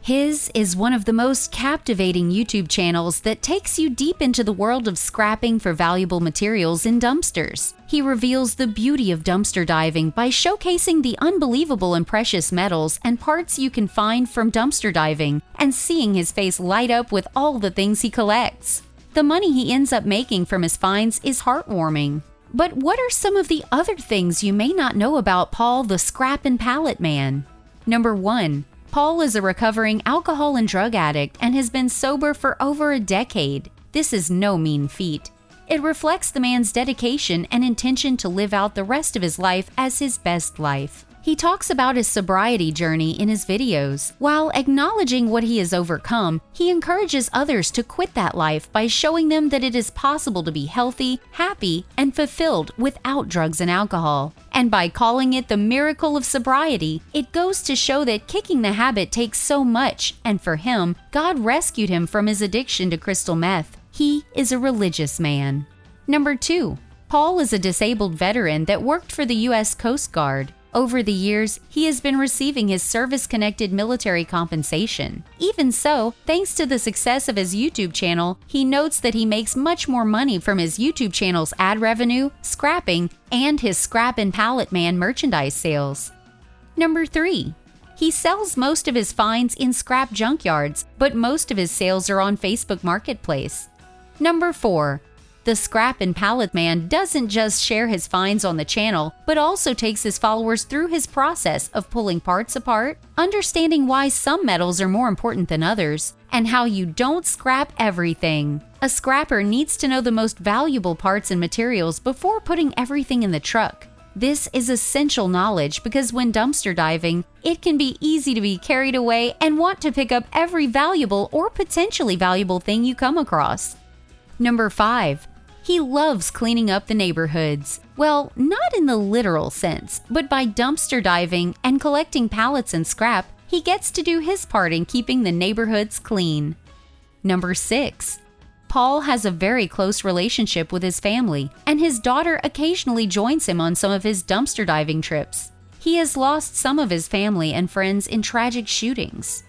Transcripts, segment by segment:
His is one of the most captivating YouTube channels that takes you deep into the world of scrapping for valuable materials in dumpsters. He reveals the beauty of dumpster diving by showcasing the unbelievable and precious metals and parts you can find from dumpster diving, and seeing his face light up with all the things he collects. The money he ends up making from his finds is heartwarming. But what are some of the other things you may not know about Paul the Scrap Pallet Man? Number 1. Paul is a recovering alcohol and drug addict and has been sober for over a decade. This is no mean feat. It reflects the man's dedication and intention to live out the rest of his life as his best life. He talks about his sobriety journey in his videos. While acknowledging what he has overcome, he encourages others to quit that life by showing them that it is possible to be healthy, happy, and fulfilled without drugs and alcohol. And by calling it the miracle of sobriety, it goes to show that kicking the habit takes so much, and for him, God rescued him from his addiction to crystal meth. He is a religious man. Number 2. Paul is a disabled veteran that worked for the U.S. Coast Guard. Over the years, he has been receiving his service-connected military compensation. Even so, thanks to the success of his YouTube channel, he notes that he makes much more money from his YouTube channel's ad revenue, scrapping, and his Scrap Pallet Man merchandise sales. Number 3. He sells most of his finds in scrap junkyards, but most of his sales are on Facebook Marketplace. Number 4. The Scrap Pallet Man doesn't just share his finds on the channel, but also takes his followers through his process of pulling parts apart, understanding why some metals are more important than others, and how you don't scrap everything. A scrapper needs to know the most valuable parts and materials before putting everything in the truck. This is essential knowledge because when dumpster diving, it can be easy to be carried away and want to pick up every valuable or potentially valuable thing you come across. Number 5. He loves cleaning up the neighborhoods. Well, not in the literal sense, but by dumpster diving and collecting pallets and scrap, he gets to do his part in keeping the neighborhoods clean. Number 6. Paul has a very close relationship with his family, and his daughter occasionally joins him on some of his dumpster diving trips. He has lost some of his family and friends in tragic shootings.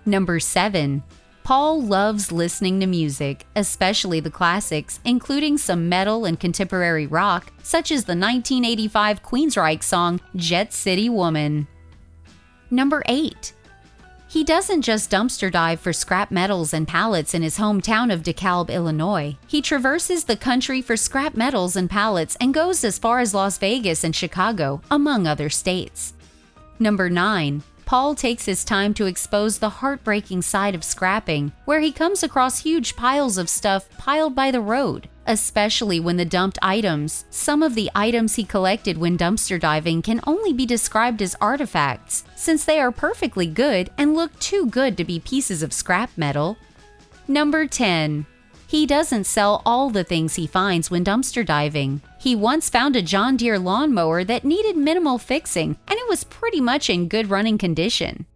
Number 7. Paul loves listening to music, especially the classics, including some metal and contemporary rock, such as the 1985 QUEENSRYCHE song Jet City Woman. Number 8. He doesn't just dumpster dive for scrap metals and pallets in his hometown of DeKalb, Illinois. He traverses the country for scrap metals and pallets and goes as far as Las Vegas and Chicago, among other states. Number 9. Paul takes his time to expose the heartbreaking side of scrapping, where he comes across huge piles of stuff piled by the road, especially when the dumped items. Some of the items he collected when dumpster diving can only be described as artifacts, since they are perfectly good and look too good to be pieces of scrap metal. Number 10. He doesn't sell all the things he finds when dumpster diving. He once found a John Deere lawnmower that needed minimal fixing, and it was pretty much in good running condition.